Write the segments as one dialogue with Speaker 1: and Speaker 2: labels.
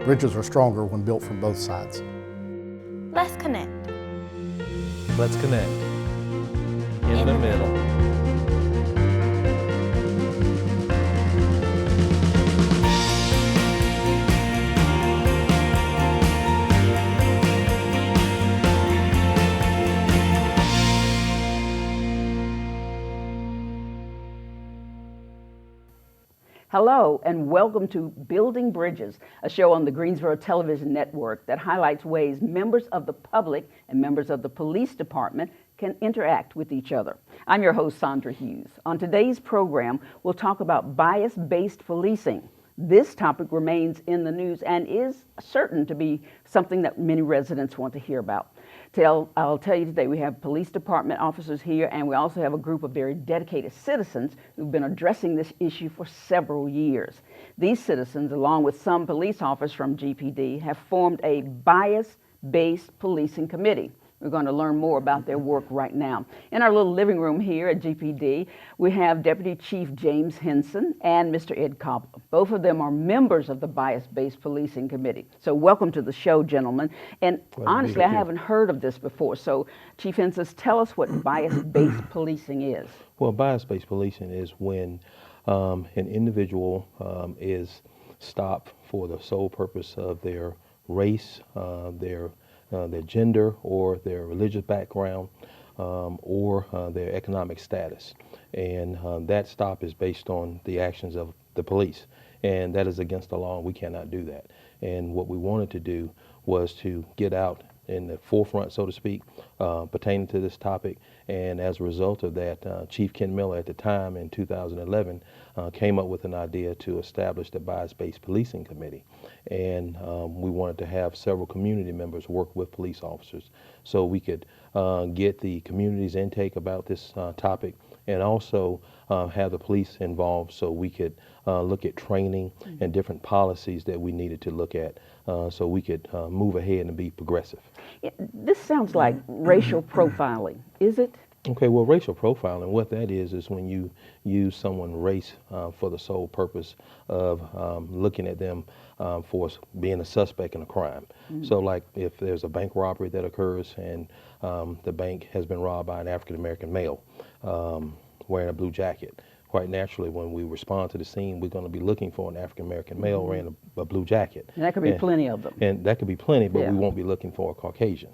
Speaker 1: Bridges are stronger when built from both sides.
Speaker 2: Let's connect.
Speaker 3: Let's connect. In the middle.
Speaker 4: Hello and welcome to Building Bridges, a show on the Greensboro Television Network that highlights ways members of the public and members of the police department can interact with each other. I'm your host, Sandra Hughes. On today's program, we'll talk about bias-based policing. This topic remains in the news and is certain to be something that many residents want to hear about. I'll tell you today we have police department officers here, and we also have a group of very dedicated citizens who've been addressing this issue for several years. These citizens, along with some police officers from GPD, have formed a bias-based policing committee. We're going to learn more about their work right now. In our little living room here at GPD, we have Deputy Chief James Henson and Mr. Ed Cobbler. Both of them are members of the Bias-Based Policing Committee. So welcome to the show, gentlemen. And honestly, I haven't heard of this before. So Chief Henson, tell us what bias-based policing is.
Speaker 3: Well, bias-based policing is when an individual is stopped for the sole purpose of their race, their gender, or their religious background, or their economic status. And that stop is based on the actions of the police. And that is against the law, and we cannot do that. And what we wanted to do was to get out in the forefront, so to speak, pertaining to this topic. And as a result of that, Chief Ken Miller at the time in 2011 came up with an idea to establish the Bias-Based Policing Committee. And we wanted to have several community members work with police officers so we could get the community's intake about this topic, and also have the police involved so we could look at training and different policies that we needed to look at so we could move ahead and be progressive.
Speaker 4: This sounds like racial profiling, is it?
Speaker 3: Okay, well, racial profiling, what that is when you use someone's race for the sole purpose of looking at them for being a suspect in a crime. So like if there's a bank robbery that occurs and the bank has been robbed by an African-American male wearing a blue jacket, quite naturally, when we respond to the scene, we're going to be looking for an African-American male wearing a blue jacket.
Speaker 4: And that could be plenty of them.
Speaker 3: And that could be plenty, but we won't be looking for a Caucasian.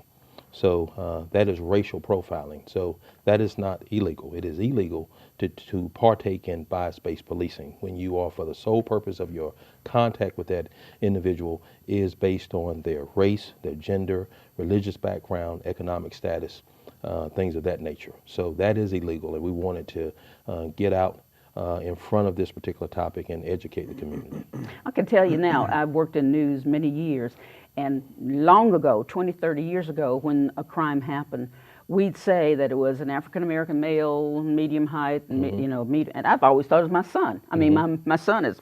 Speaker 3: So that is racial profiling. So that is not illegal. It is illegal to partake in bias-based policing when you are, for the sole purpose of your contact with that individual, is based on their race, their gender, religious background, economic status, things of that nature. So that is illegal, and we wanted to get out in front of this particular topic and educate the community.
Speaker 4: I can tell you now, I've worked in news many years, and long ago, 20, 30 years ago, when a crime happened, we'd say that it was an African-American male, medium height, and I've always thought it was my son. I mean, my son is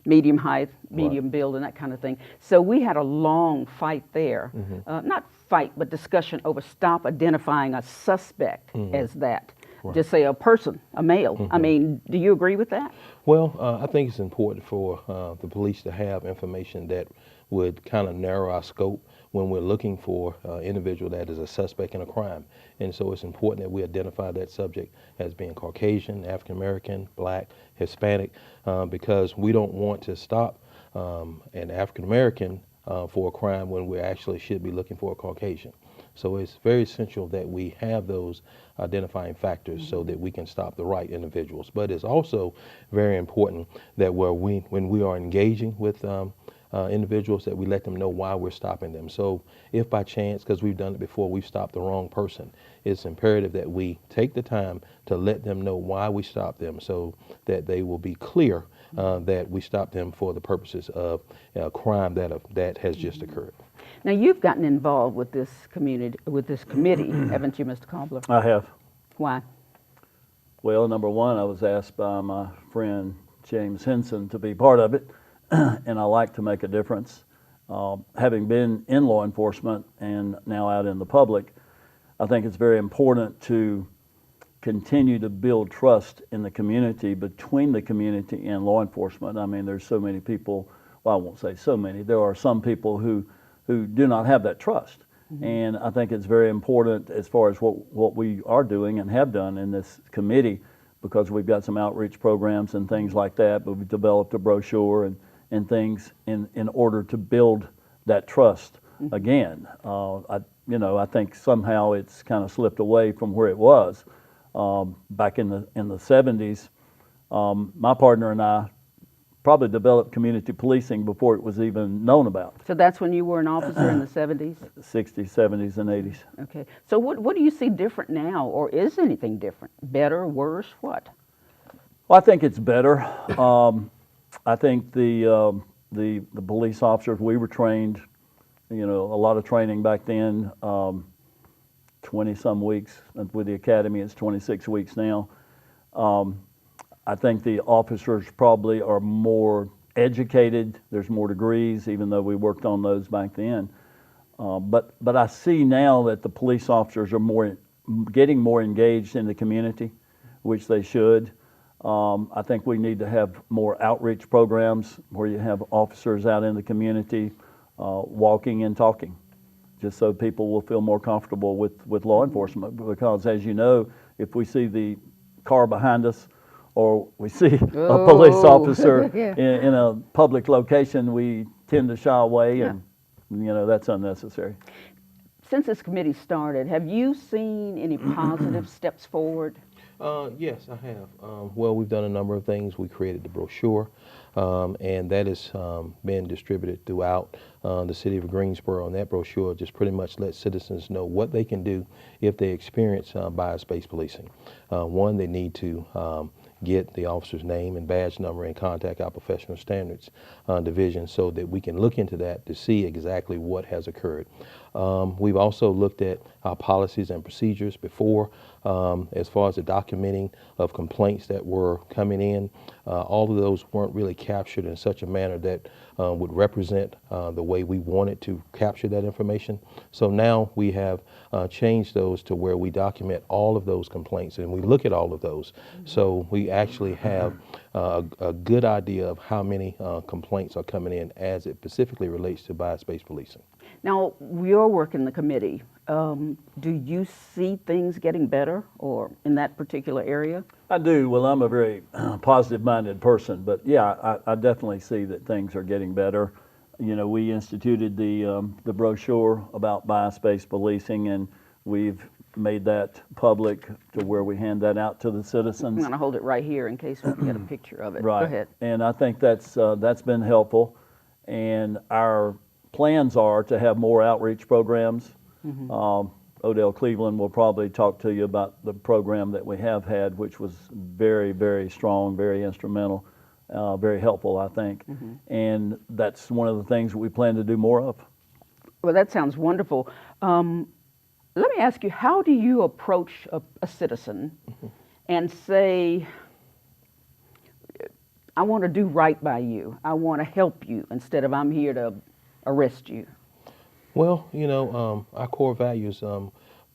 Speaker 4: medium height, medium build, and that kind of thing. So we had a long fight there. Not fight, but discussion over stop identifying a suspect as that. Just say a person, a male. I mean, do you agree with that?
Speaker 3: Well, I think it's important for the police to have information that would kind of narrow our scope when we're looking for an individual that is a suspect in a crime. And so it's important that we identify that subject as being Caucasian, African-American, Black, Hispanic, because we don't want to stop an African-American for a crime when we actually should be looking for a Caucasian. So it's very essential that we have those identifying factors so that we can stop the right individuals. But it's also very important that when we are engaging with individuals, that we let them know why we're stopping them. So if by chance, because we've done it before, we've stopped the wrong person, it's imperative that we take the time to let them know why we stopped them so that they will be clear that we stopped them for the purposes of a crime that has just occurred.
Speaker 4: Now, you've gotten involved with this committee, haven't you, Mr. Cobbler?
Speaker 5: I have.
Speaker 4: Why?
Speaker 5: Well, number one, I was asked by my friend James Henson to be part of it, and I like to make a difference. Having been in law enforcement and now out in the public, I think it's very important to continue to build trust in the community, between the community and law enforcement. I mean, there's so many people well, I won't say so many, there are some people who do not have that trust. And I think it's very important as far as what we are doing and have done in this committee, because we've got some outreach programs and things like that, but we've developed a brochure and things in order to build that trust again. I think somehow it's kind of slipped away from where it was back in the 70s. My partner and I probably developed community policing before it was even known about.
Speaker 4: So that's when you were an officer in the 70s?
Speaker 5: 60s, 70s, and 80s.
Speaker 4: Okay. So what do you see different now, or is anything different? Better, worse, what?
Speaker 5: Well, I think it's better. I think the police officers, we were trained, a lot of training back then, 20-some weeks. With the academy, it's 26 weeks now. I think the officers probably are more educated. There's more degrees, even though we worked on those back then. But I see now that the police officers are getting more engaged in the community, which they should. I think we need to have more outreach programs where you have officers out in the community walking and talking, just so people will feel more comfortable with law enforcement. Because as you know, if we see the car behind us, or we see a police officer
Speaker 4: Yeah.
Speaker 5: in a public location, we tend to shy away, and that's unnecessary.
Speaker 4: Since this committee started, have you seen any positive steps forward?
Speaker 3: Yes, I have. Well, we've done a number of things. We created the brochure, and that has been distributed throughout the city of Greensboro. And that brochure just pretty much lets citizens know what they can do if they experience bias-based policing. One, they need to get the officer's name and badge number and contact our professional standards division so that we can look into that to see exactly what has occurred. We've also looked at our policies and procedures before, as far as the documenting of complaints that were coming in. All of those weren't really captured in such a manner that would represent the way we wanted to capture that information. So now we have changed those to where we document all of those complaints and we look at all of those. So we actually have a good idea of how many complaints are coming in as it specifically relates to bias-based policing.
Speaker 4: Now, your work in the committee, do you see things getting better or in that particular area?
Speaker 5: I do. Well, I'm a very positive-minded person, but yeah, I definitely see that things are getting better. We instituted the brochure about bias-based policing, and we've made that public to where we hand that out to the citizens.
Speaker 4: I'm going to hold it right here in case we can get a picture of it.
Speaker 5: Right.
Speaker 4: Go ahead.
Speaker 5: And I think that's been helpful. And our plans are to have more outreach programs. Odell Cleveland will probably talk to you about the program that we have had, which was very, very strong, very instrumental, very helpful, I think. And that's one of the things that we plan to do more of.
Speaker 4: Well, that sounds wonderful. Let me ask you, how do you approach a citizen and say, I want to do right by you, I want to help you, instead of I'm here to arrest you?
Speaker 3: Well, our core values,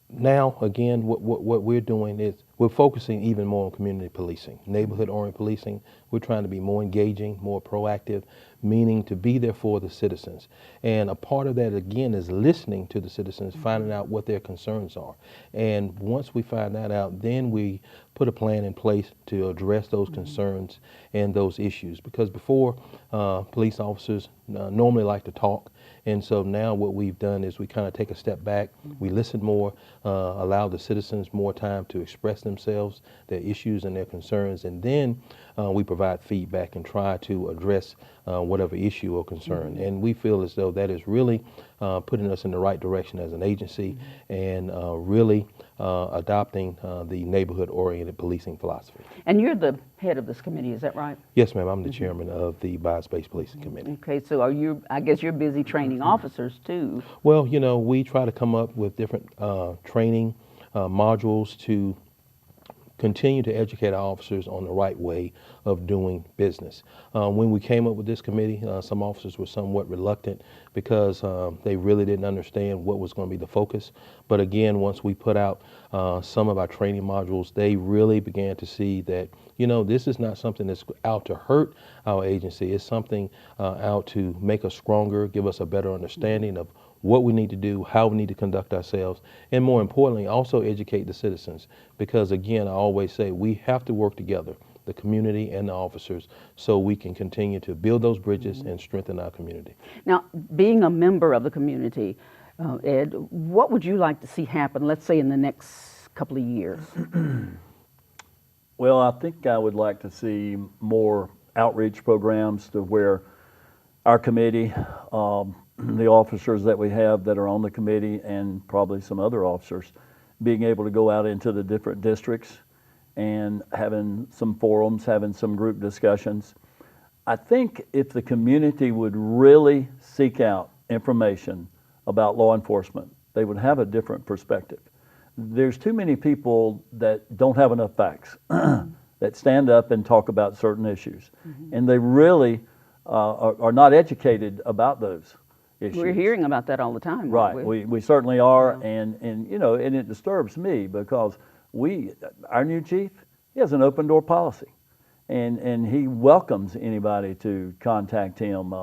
Speaker 3: now, again, what we're doing is we're focusing even more on community policing, neighborhood-oriented policing. We're trying to be more engaging, more proactive, meaning to be there for the citizens. And a part of that, again, is listening to the citizens, finding out what their concerns are. And once we find that out, then we put a plan in place to address those concerns and those issues. Because before, police officers normally like to talk. And so now what we've done is we kind of take a step back, we listen more, allow the citizens more time to express themselves, their issues and their concerns, and then we provide feedback and try to address whatever issue or concern. And we feel as though that is really putting us in the right direction as an agency and really adopting the neighborhood-oriented policing philosophy.
Speaker 4: And you're the head of this committee, is that right?
Speaker 3: Yes, ma'am. I'm the chairman of the Bias-Based Policing Committee.
Speaker 4: Okay, so I guess you're busy training officers too.
Speaker 3: Well, we try to come up with different training modules to continue to educate our officers on the right way of doing business. When we came up with this committee, some officers were somewhat reluctant because they really didn't understand what was going to be the focus. But again, once we put out some of our training modules, they really began to see that, you know, this is not something that's out to hurt our agency. It's something out to make us stronger, give us a better understanding of what we need to do, how we need to conduct ourselves, and more importantly, also educate the citizens. Because again, I always say we have to work together, the community and the officers, so we can continue to build those bridges and strengthen our community.
Speaker 4: Now, being a member of the community, Ed, what would you like to see happen, let's say in the next couple of years?
Speaker 5: Well, I think I would like to see more outreach programs to where our committee, the officers that we have that are on the committee, and probably some other officers, being able to go out into the different districts and having some forums, having some group discussions. I think if the community would really seek out information about law enforcement, they would have a different perspective. There's too many people that don't have enough facts that stand up and talk about certain issues, and they really are not educated about those issues.
Speaker 4: We're hearing about that all the time.
Speaker 5: Right,
Speaker 4: aren't we?
Speaker 5: we certainly are,
Speaker 4: Yeah.
Speaker 5: and you know, and it disturbs me because our new chief, he has an open door policy, and he welcomes anybody to contact him,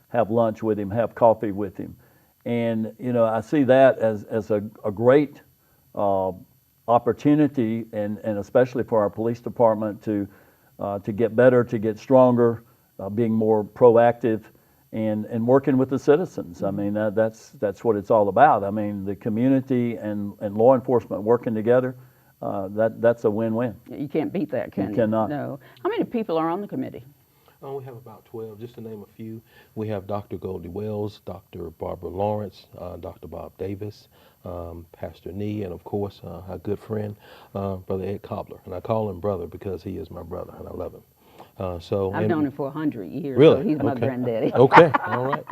Speaker 5: have lunch with him, have coffee with him, and you know, I see that as a great opportunity, and especially for our police department to get better, to get stronger, being more proactive, and working with the citizens. I mean, that's what it's all about. I mean, the community and law enforcement working together, that's a win-win.
Speaker 4: You can't beat that, can you?
Speaker 5: You cannot.
Speaker 4: No. How many people are on the committee?
Speaker 3: We have about 12, just to name a few. We have Dr. Goldie Wells, Dr. Barbara Lawrence, Dr. Bob Davis, Pastor Nee, and of course, our good friend, Brother Ed Cobbler. And I call him brother because he is my brother, and I love him.
Speaker 4: I've known him for 100 years,
Speaker 3: really?
Speaker 4: so he's my
Speaker 3: Okay.
Speaker 4: granddaddy.
Speaker 3: Okay, all right.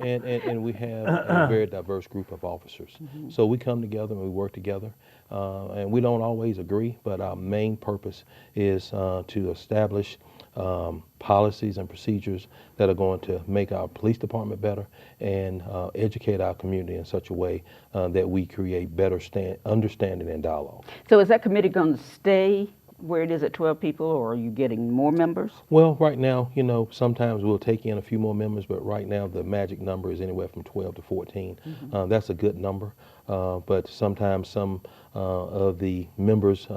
Speaker 3: And we have a very diverse group of officers. So we come together and we work together, and we don't always agree, but our main purpose is to establish policies and procedures that are going to make our police department better and educate our community in such a way that we create better understanding and dialogue.
Speaker 4: So is that committee going to stay where it is at 12 people, or are you getting more members?
Speaker 3: Well, right now, you know, sometimes we'll take in a few more members, but right now the magic number is anywhere from 12 to 14. That's a good number, but sometimes some of the members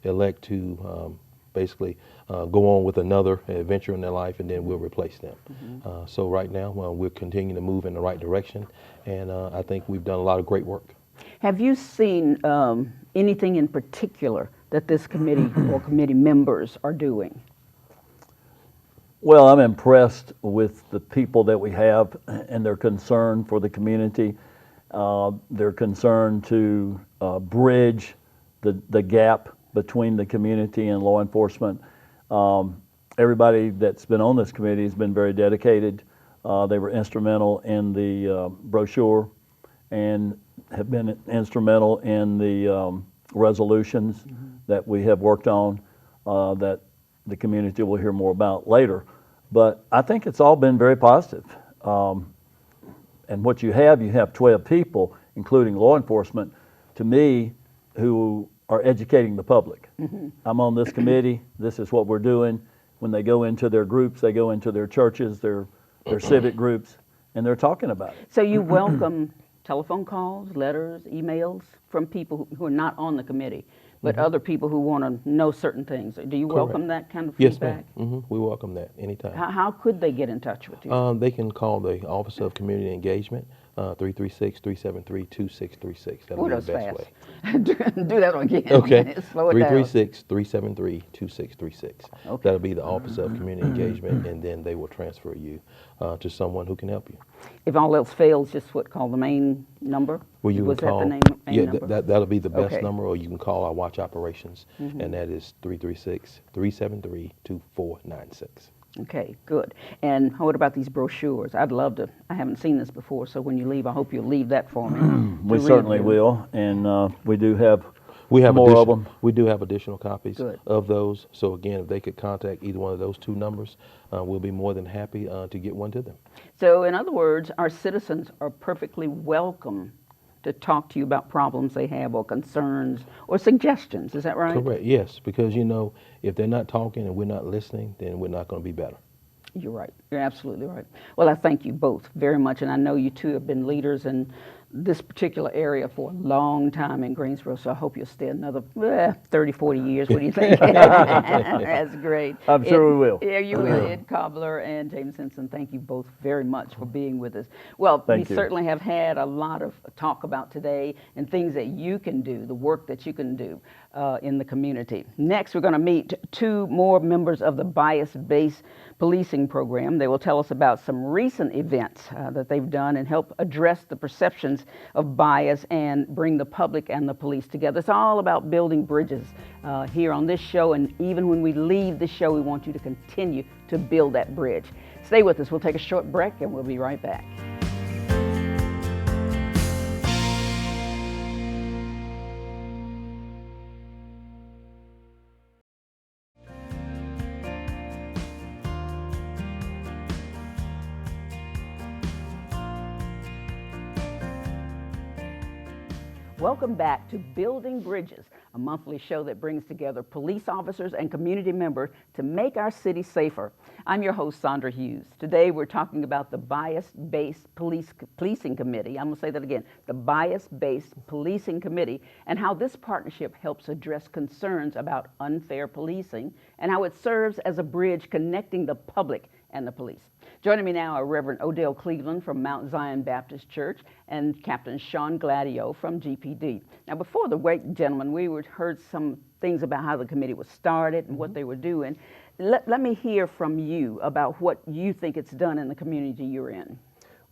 Speaker 3: elect to basically go on with another adventure in their life, and then we'll replace them. So right now, we're continuing to move in the right direction, and I think we've done a lot of great work.
Speaker 4: Have you seen anything in particular that this committee or committee members are doing?
Speaker 5: Well, I'm impressed with the people that we have and their concern for the community, their concern to bridge the gap between the community and law enforcement. Everybody that's been on this committee has been very dedicated. They were instrumental in the brochure and have been instrumental in the resolutions that we have worked on that the community will hear more about later. But I think it's all been very positive. And what you have 12 people, including law enforcement, to me, who are educating the public. I'm on this committee, this is what we're doing. When they go into their groups, they go into their churches, their civic groups, and they're talking about it.
Speaker 4: So you welcome telephone calls, letters, emails from people who are not on the committee, but other people who want to know certain things. Do you welcome that kind of feedback?
Speaker 3: Yes, ma'am. We welcome that anytime.
Speaker 4: How could they get in touch with you?
Speaker 3: They can call the Office of Community Engagement, 336-373-2636. That'll be the
Speaker 4: that's
Speaker 3: best
Speaker 4: fast.
Speaker 3: way.
Speaker 4: Do that again.
Speaker 3: Okay.
Speaker 4: Slow it down.
Speaker 3: 336-373-2636.
Speaker 4: Okay.
Speaker 3: That'll be the Office of Community Engagement, and then they will transfer you to someone who can help you.
Speaker 4: If all else fails, just call the main number?
Speaker 3: Well, you
Speaker 4: Was
Speaker 3: can call.
Speaker 4: that the main
Speaker 3: Yeah,
Speaker 4: number?
Speaker 3: that'll be the best
Speaker 4: Okay.
Speaker 3: number, or you can call our watch operations, and that is 336-373-2496.
Speaker 4: Okay, good. And what about these brochures? I'd love to. I haven't seen this before, so when you leave, I hope you'll leave that for me.
Speaker 5: We
Speaker 4: to
Speaker 5: certainly
Speaker 4: read.
Speaker 5: will, and we do have
Speaker 3: We have
Speaker 5: more of them.
Speaker 3: We do have additional copies
Speaker 4: Good.
Speaker 3: of those. So again, if they could contact either one of those two numbers, we'll be more than happy to get one to them.
Speaker 4: So, in other words, our citizens are perfectly welcome to talk to you about problems they have or concerns or suggestions. Is that right?
Speaker 3: Correct. Yes, because if they're not talking and we're not listening, then we're not going to be better.
Speaker 4: You're right. You're absolutely right. Well, I thank you both very much, and I know you two have been leaders in this particular area for a long time in Greensboro, so I hope you'll stay another 30, 40 years. What do you think? That's great.
Speaker 5: I'm sure we will.
Speaker 4: Yeah, you will. Ed Cobbler and James Henson, thank you both very much for being with us. Well,
Speaker 5: Thank
Speaker 4: we
Speaker 5: you.
Speaker 4: certainly have had a lot of talk about today and things that you can do, the work that you can do in the community. Next, we're going to meet two more members of the bias-based policing program. They will tell us about some recent events that they've done and help address the perceptions of bias and bring the public and the police together. It's all about building bridges here on this show, and even when we leave this show, we want you to continue to build that bridge. Stay with us. We'll take a short break and we'll be right back. Welcome back to Building Bridges, a monthly show that brings together police officers and community members to make our city safer. I'm your host, Sandra Hughes. Today we're talking about the Bias-Based Policing Committee. I'm going to say that again, the Bias-Based Policing Committee, and how this partnership helps address concerns about unfair policing and how it serves as a bridge connecting the public and the police. Joining me now are Reverend Odell Cleveland from Mount Zion Baptist Church and Captain Sean Gladio from GPD. Now, before the break, gentlemen, we heard some things about how the committee was started and what they were doing. Let me hear from you about what you think it's done in the community you're in.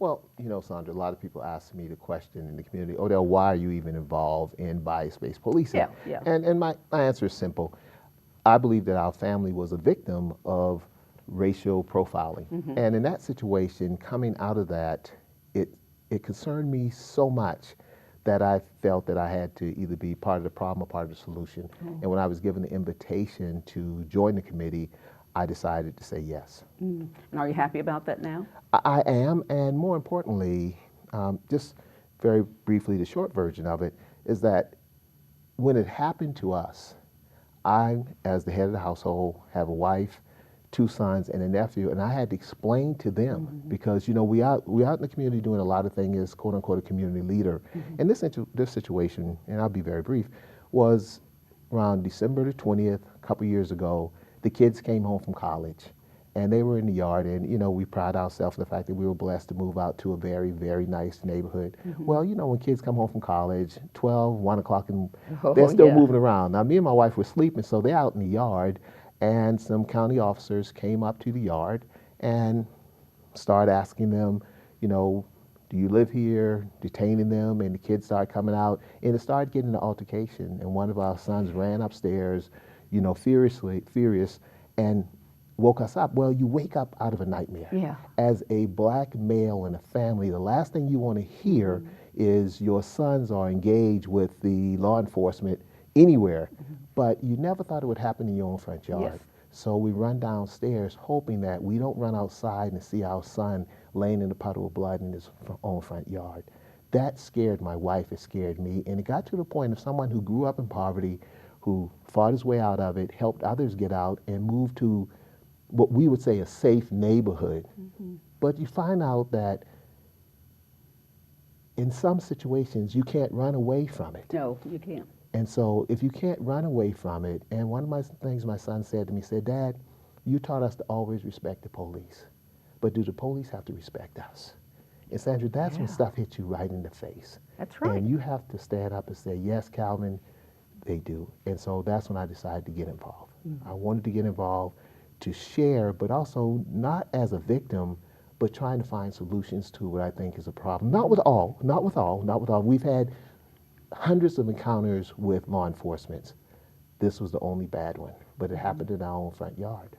Speaker 6: Well, Sandra, a lot of people ask me the question in the community, Odell, why are you even involved in bias-based policing?
Speaker 4: Yeah.
Speaker 6: And my answer is simple. I believe that our family was a victim of racial profiling. And in that situation, coming out of that, it concerned me so much that I felt that I had to either be part of the problem or part of the solution. And when I was given the invitation to join the committee, I decided to say yes.
Speaker 4: And are you happy about that now?
Speaker 6: I am, and more importantly, just very briefly, the short version of it is that when it happened to us, I, as the head of the household, have a wife, 2 sons, and a nephew, and I had to explain to them because we out in the community doing a lot of things as quote unquote a community leader. And this situation, and I'll be very brief, was around December the 20th, a couple years ago. The kids came home from college, and they were in the yard, and we pride ourselves on the fact that we were blessed to move out to a very, very nice neighborhood. Well, when kids come home from college, 12, 1 o'clock, and they're still moving around. Now, me and my wife were sleeping, so they're out in the yard. And some county officers came up to the yard and started asking them, do you live here? Detaining them, and the kids started coming out, and it started getting an altercation. And one of our sons ran upstairs, furious, and woke us up. Well, you wake up out of a nightmare.
Speaker 4: Yeah.
Speaker 6: As a black male in a family, the last thing you want to hear is your sons are engaged with the law enforcement anywhere, but you never thought it would happen in your own front yard.
Speaker 4: Yes.
Speaker 6: So we run downstairs hoping that we don't run outside and see our son laying in a puddle of blood in his own front yard. That scared my wife, it scared me, and it got to the point of someone who grew up in poverty, who fought his way out of it, helped others get out, and moved to what we would say a safe neighborhood. But you find out that in some situations you can't run away from it.
Speaker 4: No, you can't.
Speaker 6: And so if you can't run away from it, and one of my things my son said to me, said, Dad, you taught us to always respect the police, but do the police have to respect us? And Sandra, that's when stuff hits you right in the face.
Speaker 4: That's right.
Speaker 6: And you have to stand up and say, yes, Calvin, they do. And so that's when I decided to get involved. I wanted to get involved to share, but also not as a victim, but trying to find solutions to what I think is a problem. Not with all. We've had hundreds of encounters with law enforcement. This was the only bad one, but it happened in our own front yard.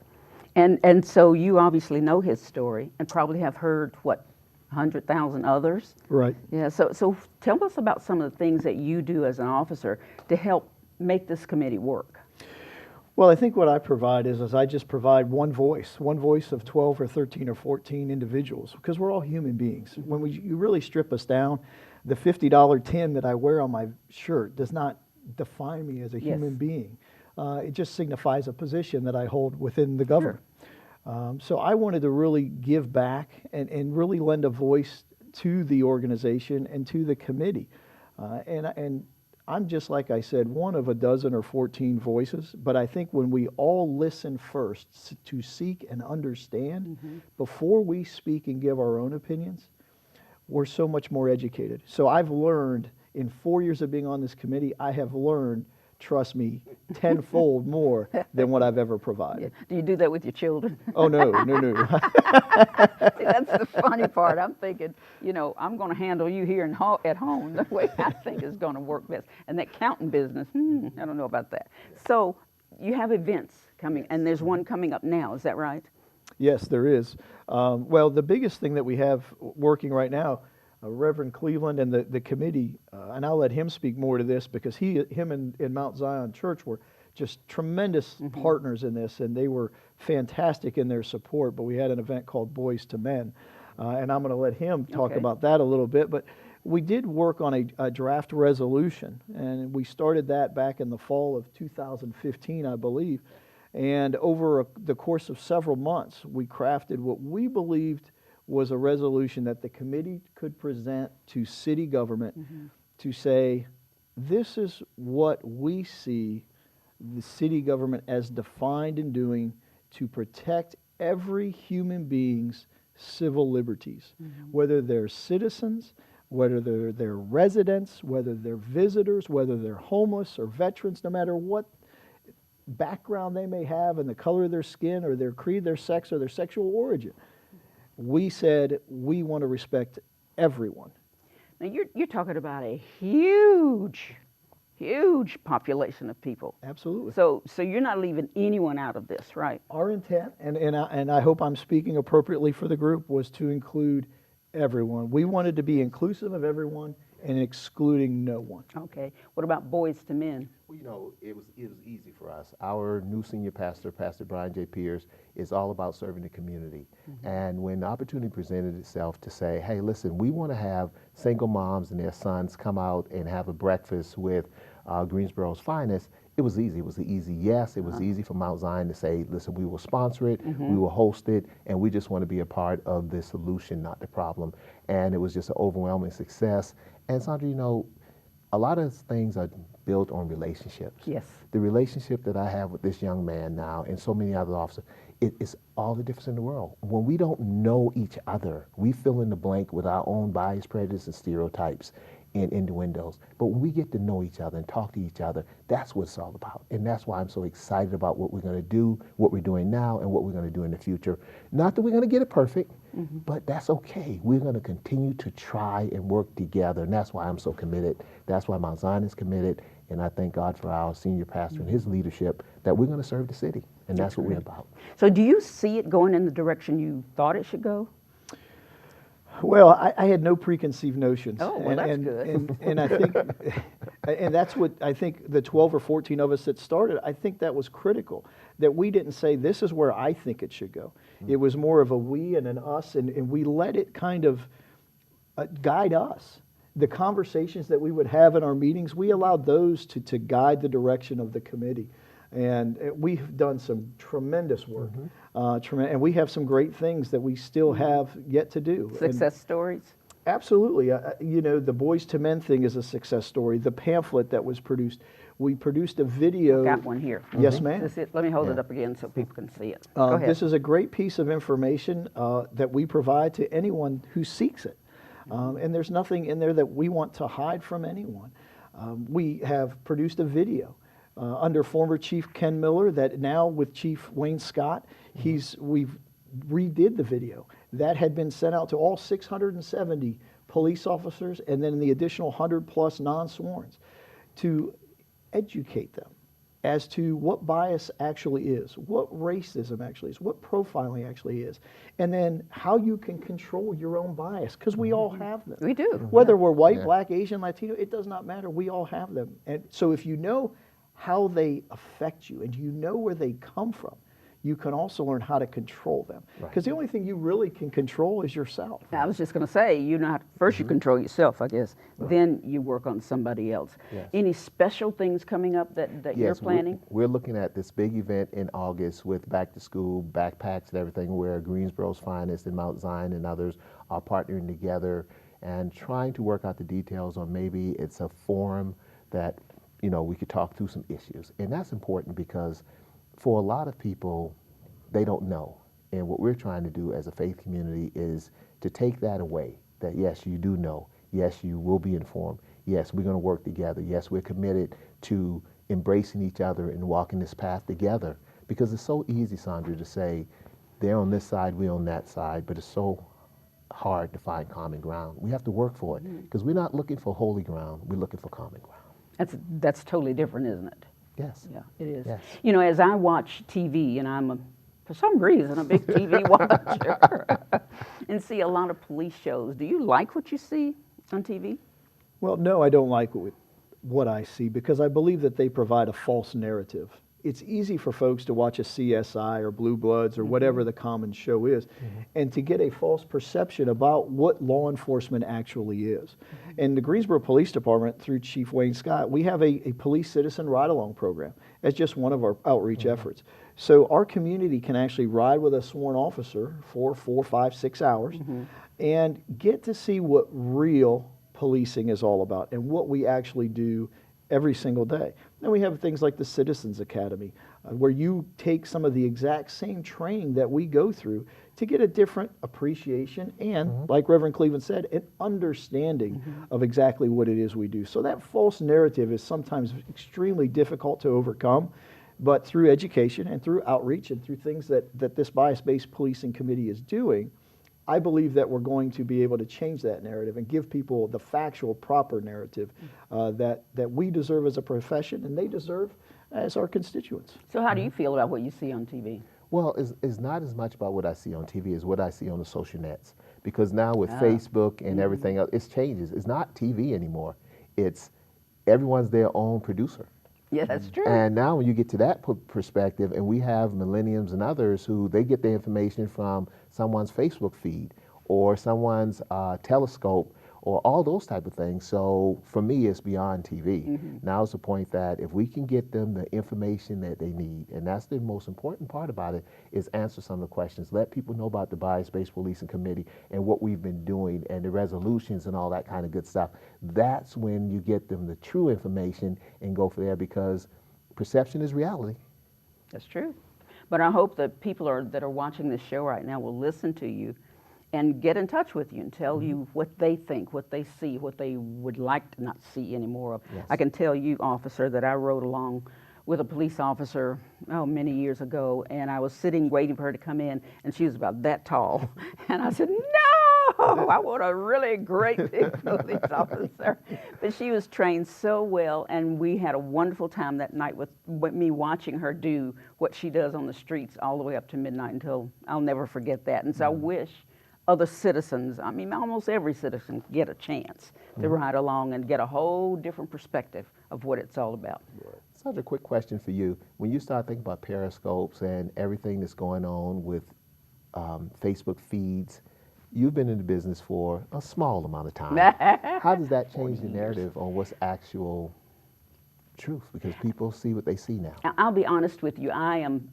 Speaker 4: And so you obviously know his story and probably have heard, 100,000 others?
Speaker 1: Right.
Speaker 4: Yeah, so tell us about some of the things that you do as an officer to help make this committee work?
Speaker 7: Well, I think what I provide is I just provide one voice of 12 or 13 or 14 individuals, because we're all human beings. When you really strip us down, the $50 tin that I wear on my shirt does not define me as a human being. It just signifies a position that I hold within the government. So I wanted to really give back and really lend a voice to the organization and to the committee. And I'm just, like I said, one of a dozen or 14 voices, but I think when we all listen first to seek and understand before we speak and give our own opinions, we're so much more educated. So I've learned in 4 years of being on this committee, I have learned, trust me, tenfold more than what I've ever provided.
Speaker 4: Do you do that with your children?
Speaker 7: Oh, no.
Speaker 4: See, that's the funny part. I'm thinking, I'm going to handle you here at home the way I think is going to work best. And that counting business, I don't know about that. So you have events coming, and there's one coming up now, is that right?
Speaker 7: Yes, there is. Well, the biggest thing that we have working right now, Reverend Cleveland and the committee, and I'll let him speak more to this, because him and Mount Zion Church were just tremendous partners in this, and they were fantastic in their support. But we had an event called Boys to Men, and I'm going to let him talk about that a little bit. But we did work on a draft resolution, and we started that back in the fall of 2015, I believe. And over the course of several months, we crafted what we believed was a resolution that the committee could present to city government to say, this is what we see the city government as defined in doing to protect every human being's civil liberties, whether they're citizens, whether they're residents, whether they're visitors, whether they're homeless or veterans, no matter what background they may have and the color of their skin or their creed, their sex, or their sexual origin. We said we want to respect everyone.
Speaker 4: Now you're talking about a huge population of people.
Speaker 7: Absolutely.
Speaker 4: So you're not leaving anyone out of this, right?
Speaker 7: Our intent, and I hope I'm speaking appropriately for the group, was to include everyone. We wanted to be inclusive of everyone and excluding no one.
Speaker 4: Okay. What about Boys to Men?
Speaker 6: Well, it was easy for us. Our new senior pastor, Pastor Brian J. Pierce, is all about serving the community. And when the opportunity presented itself to say, hey, listen, we want to have single moms and their sons come out and have a breakfast with Greensboro's finest, it was easy. It was an easy yes. It was easy for Mount Zion to say, listen, we will sponsor it, we will host it, and we just want to be a part of the solution, not the problem. And it was just an overwhelming success. And Sandra, a lot of things are built on relationships.
Speaker 4: Yes.
Speaker 6: The relationship that I have with this young man now and so many other officers, it's all the difference in the world. When we don't know each other, we fill in the blank with our own bias, prejudice, and stereotypes and innuendos. But when we get to know each other and talk to each other, that's what it's all about. And that's why I'm so excited about what we're going to do, what we're doing now, and what we're going to do in the future. Not that we're going to get it perfect, but that's okay. We're going to continue to try and work together, and that's why I'm so committed. That's why Mount Zion is committed, and I thank God for our senior pastor and his leadership that we're going to serve the city, and that's what we're about.
Speaker 4: So do you see it going in the direction you thought it should go?
Speaker 7: Well, I had no preconceived notions.
Speaker 4: Oh, well, that's good.
Speaker 7: And I think, and that's what I think the 12 or 14 of us that started, I think that was critical, that we didn't say, this is where I think it should go. It was more of a we and an us, and we let it kind of guide us. The conversations that we would have in our meetings, we allowed those to guide the direction of the committee. And we've done some tremendous work. And we have some great things that we still have yet to do.
Speaker 4: Success stories?
Speaker 7: Absolutely. The Boys to Men thing is a success story. The pamphlet that was produced, we produced a video.
Speaker 4: I've got one here.
Speaker 7: Yes, ma'am.
Speaker 4: This is it. Let me hold it up again so people can see it. Go ahead.
Speaker 7: This is a great piece of information that we provide to anyone who seeks it. And there's nothing in there that we want to hide from anyone. We have produced a video under former Chief Ken Miller that now with Chief Wayne Scott, we've redid the video. That had been sent out to all 670 police officers and then the additional 100 plus non-sworns to educate them as to what bias actually is, what racism actually is, what profiling actually is, and then how you can control your own bias, because we all have them.
Speaker 4: We do.
Speaker 7: Whether we're white, black, Asian, Latino, it does not matter. We all have them. And so if you know how they affect you and you know where they come from, you can also learn how to control them. Because the only thing you really can control is yourself.
Speaker 4: I was just going to say, you know, first you control yourself, I guess. Then you work on somebody else.
Speaker 6: Yes.
Speaker 4: Any special things coming up that you're
Speaker 6: Yes,
Speaker 4: planning?
Speaker 6: we're looking at this big event in August with back to school backpacks and everything, where Greensboro's Finest and Mount Zion and others are partnering together and trying to work out the details on maybe it's a forum that, you know, we could talk through some issues. And that's important because for a lot of people, they don't know. And what we're trying to do as a faith community is to take that away, that yes, you do know. Yes, you will be informed. Yes, we're going to work together. Yes, we're committed to embracing each other and walking this path together. Because it's so easy, Sandra, to say, they're on this side, we're on that side, but it's so hard to find common ground. We have to work for it, because we're not looking for holy ground, we're looking for common ground.
Speaker 4: That's totally different, isn't it?
Speaker 6: Yes.
Speaker 4: Yeah, it is.
Speaker 6: Yes.
Speaker 4: You know, as I watch TV, and for some reason, a big TV watcher, and see a lot of police shows, do you like what you see on TV?
Speaker 7: Well, no, I don't like what I see because I believe that they provide a false narrative. It's easy for folks to watch a CSI or Blue Bloods or whatever the common show is and to get a false perception about what law enforcement actually is. And the Greensboro Police Department, through Chief Wayne Scott, we have a police citizen ride-along program as just one of our outreach efforts. So our community can actually ride with a sworn officer for 4, 5, 6 hours and get to see what real policing is all about and what we actually do every single day. Then we have things like the Citizens Academy, where you take some of the exact same training that we go through to get a different appreciation and, like Reverend Cleveland said, an understanding of exactly what it is we do. So that false narrative is sometimes extremely difficult to overcome, but through education and through outreach and through things that this bias-based policing committee is doing, I believe that we're going to be able to change that narrative and give people the factual, proper narrative that we deserve as a profession and they deserve as our constituents.
Speaker 4: So how do you feel about what you see on TV?
Speaker 6: Well, it's not as much about what I see on TV as what I see on the social nets. Because now with Facebook and everything else, it changes. It's not TV anymore. It's everyone's their own producer.
Speaker 4: Yeah, that's true.
Speaker 6: And now when you get to that perspective, and we have millenniums and others who they get their information from someone's Facebook feed or someone's telescope or all those type of things. So for me, it's beyond TV. Now it's the point that if we can get them the information that they need, and that's the most important part about it, is answer some of the questions. Let people know about the Bias-Based Policing Committee and what we've been doing and the resolutions and all that kind of good stuff. That's when you get them the true information and go from there, because perception is reality.
Speaker 4: That's true. But I hope that people that are watching this show right now will listen to you and get in touch with you and tell you what they think, what they see, what they would like to not see anymore of.
Speaker 6: Yes.
Speaker 4: I can tell you, officer, that I rode along with a police officer, many years ago, and I was sitting waiting for her to come in, and she was about that tall. And I said, no, I want a really great big police officer. But she was trained so well, and we had a wonderful time that night with me watching her do what she does on the streets all the way up to midnight until I'll never forget that. And so I wish other citizens, I mean, almost every citizen, get a chance to ride along and get a whole different perspective of what it's all about.
Speaker 6: Such a quick question for you. When you start thinking about periscopes and everything that's going on with Facebook feeds, you've been in the business for a small amount of time. How does that change the narrative on what's actual truth? Because people see what they see now.
Speaker 4: I'll be honest with you, I am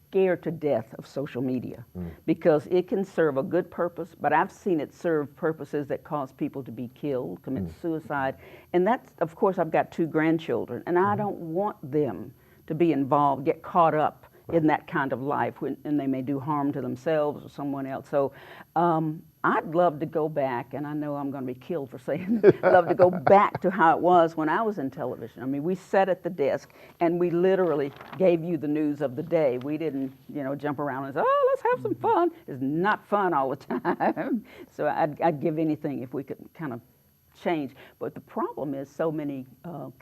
Speaker 4: scared to death of social media because it can serve a good purpose, but I've seen it serve purposes that cause people to be killed, commit suicide. And that's, of course, I've got 2 grandchildren, and I don't want them to be involved, get caught up in that kind of life, and they may do harm to themselves or someone else. So I'd love to go back, and I know I'm going to be killed for saying love to go back to how it was when I was in television. I mean, we sat at the desk, and we literally gave you the news of the day. We didn't, jump around and say, oh, let's have some fun. It's not fun all the time. So I'd give anything if we could kind of change. But the problem is so many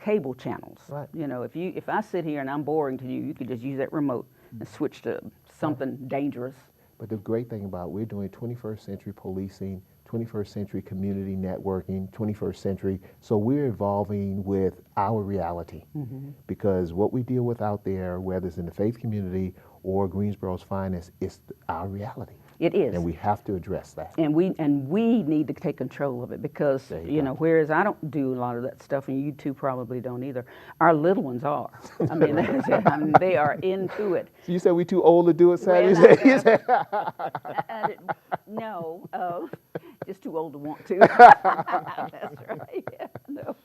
Speaker 4: cable channels.
Speaker 6: Right.
Speaker 4: If I sit here and I'm boring to you, you could just use that remote and switch to something dangerous.
Speaker 6: But the great thing about we're doing 21st century policing, 21st century community networking, 21st century. So we're evolving with our reality, because what we deal with out there, whether it's in the faith community or Greensboro's finest, is our reality.
Speaker 4: It is.
Speaker 6: And we have to address that.
Speaker 4: And we need to take control of it, because
Speaker 6: There you
Speaker 4: you
Speaker 6: go.
Speaker 4: know, whereas I don't do a lot of that stuff, and you two probably don't either, our little ones are. I mean, they are into it.
Speaker 6: So you said we too old to do it, Sam?
Speaker 4: No, just too old to want to. That's right. Yeah, no.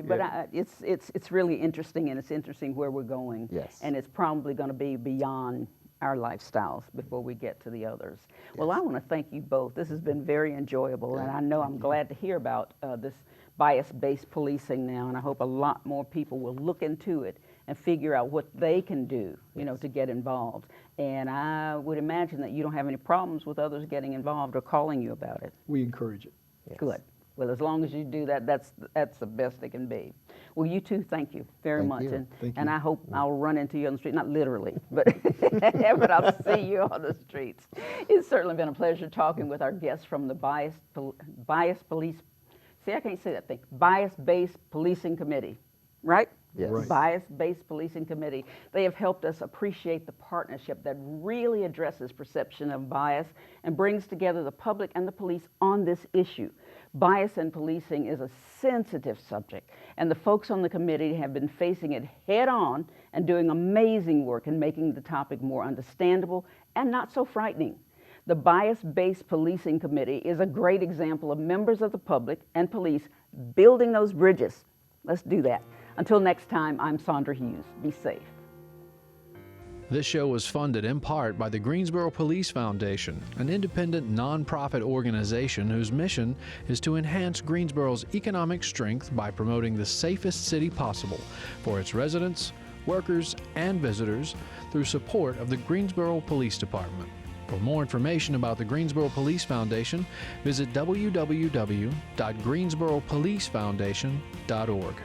Speaker 4: But it's really interesting, and it's interesting where we're going.
Speaker 6: Yes.
Speaker 4: And it's probably going to be beyond our lifestyles before we get to the others. Well, I want to thank you both. This has been very enjoyable, and I know I'm glad to hear about this bias-based policing now, and I hope a lot more people will look into it and figure out what they can do, you know, to get involved. And I would imagine that you don't have any problems with others getting involved or calling you about it.
Speaker 7: We encourage it.
Speaker 4: Good. Well, as long as you do that, that's the best it can be. Well, you two, thank you very
Speaker 6: Thank
Speaker 4: much.
Speaker 6: you.
Speaker 4: And I hope I'll run into you on the street, not literally, but, but I'll see you on the streets. It's certainly been a pleasure talking with our guests from the Bias Police, see, I can't say that thing, Bias-Based Policing Committee, right?
Speaker 6: Yes. Right.
Speaker 4: Bias-Based Policing Committee. They have helped us appreciate the partnership that really addresses perception of bias and brings together the public and the police on this issue. Bias in policing is a sensitive subject, and the folks on the committee have been facing it head on and doing amazing work in making the topic more understandable and not so frightening. The Bias-Based Policing Committee is a great example of members of the public and police building those bridges. Let's do that. Until next time, I'm Sandra Hughes. Be safe.
Speaker 8: This show was funded in part by the Greensboro Police Foundation, an independent nonprofit organization whose mission is to enhance Greensboro's economic strength by promoting the safest city possible for its residents, workers, and visitors through support of the Greensboro Police Department. For more information about the Greensboro Police Foundation, visit www.greensboropolicefoundation.org.